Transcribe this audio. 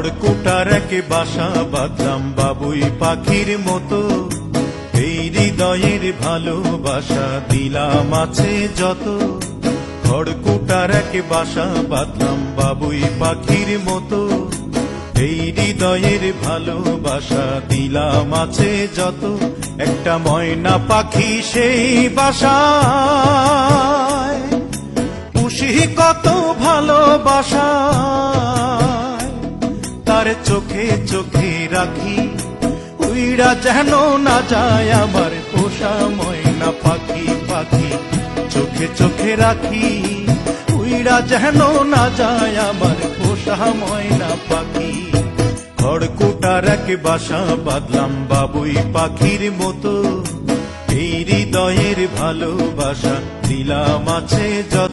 খড়কুটার এক বাসা বাঁধলাম বাবুই পাখির মতো, এই হৃদয়ের ভালোবাসা দিলাম আছে যত। খড়কুটার এক বাসা বাঁধলাম বাবুই পাখির মতো, এই হৃদয়ের ভালোবাসা দিলাম আছে যত। একটা ময়না পাখি সেই বাসায়, পুষি কত ভালোবাসা, তার চোখে চোখে রাখি, উইড়া যেন না যায় আমার পোষা ময়না পাখি। পাখি চোখে চোখে রাখি, উইড়া যেন না যায় আমার পোষা ময়না পাখি। খড়কুটার এক বাসা বাঁধলাম বাবুই পাখির মতো, এই হৃদয়ের ভালোবাসা দিলাম আছে যত।